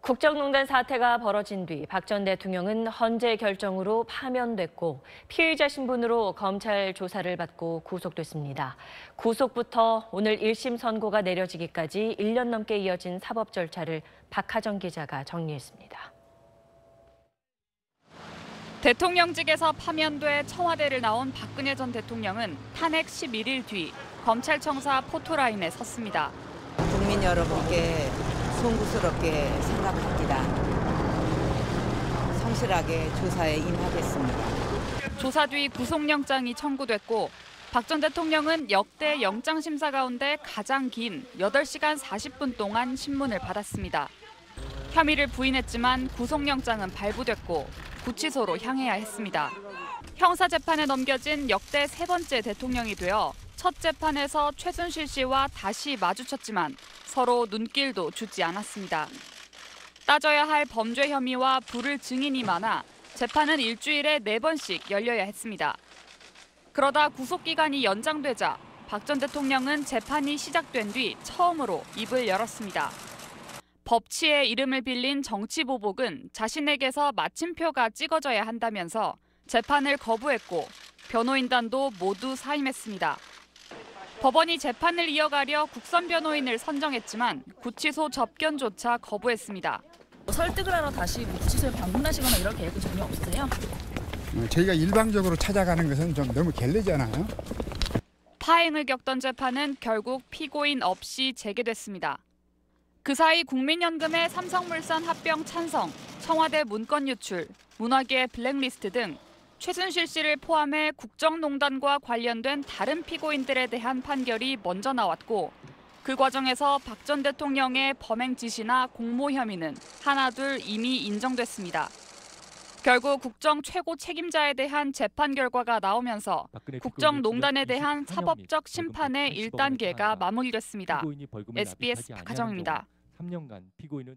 국정농단 사태가 벌어진 뒤 박 전 대통령은 헌재 결정으로 파면됐고 피의자 신분으로 검찰 조사를 받고 구속됐습니다. 구속부터 오늘 1심 선고가 내려지기까지 1년 넘게 이어진 사법 절차를 박하정 기자가 정리했습니다. 대통령직에서 파면돼 청와대를 나온 박근혜 전 대통령은 탄핵 11일 뒤 검찰청사 포토라인에 섰습니다. 국민 여러분께 송구스럽게 생각합니다. 성실하게 조사에 임하겠습니다. 조사 뒤 구속영장이 청구됐고 박 전 대통령은 역대 영장심사 가운데 가장 긴 8시간 40분 동안 신문을 받았습니다. 혐의를 부인했지만 구속영장은 발부됐고 구치소로 향해야 했습니다. 형사재판에 넘겨진 역대 세 번째 대통령이 되어 첫 재판에서 최순실 씨와 다시 마주쳤지만 서로 눈길도 주지 않았습니다. 따져야 할 범죄 혐의와 불을 증인이 많아 재판은 일주일에 4번씩 열려야 했습니다. 그러다 구속기간이 연장되자 박 전 대통령은 재판이 시작된 뒤 처음으로 입을 열었습니다. 법치의 이름을 빌린 정치보복은 자신에게서 마침표가 찍어져야 한다면서 재판을 거부했고 변호인단도 모두 사임했습니다. 법원이 재판을 이어가려 국선 변호인을 선정했지만 구치소 접견조차 거부했습니다. 설득을 하러 다시 구치소에 방문하시거나 이럴 계획은 전혀 없으세요? 저희가 일방적으로 찾아가는 것은 좀 너무 게을르잖아요. 파행을 겪던 재판은 결국 피고인 없이 재개됐습니다. 그 사이 국민연금의 삼성물산 합병 찬성, 청와대 문건 유출, 문화계 블랙리스트 등 최순실 씨를 포함해 국정농단과 관련된 다른 피고인들에 대한 판결이 먼저 나왔고 그 과정에서 박 전 대통령의 범행 지시나 공모 혐의는 하나둘 이미 인정됐습니다. 결국 국정 최고 책임자에 대한 재판 결과가 나오면서 국정농단에 대한 사법적 심판의 1단계가 마무리됐습니다. SBS 박하정입니다. 3년간 피고인은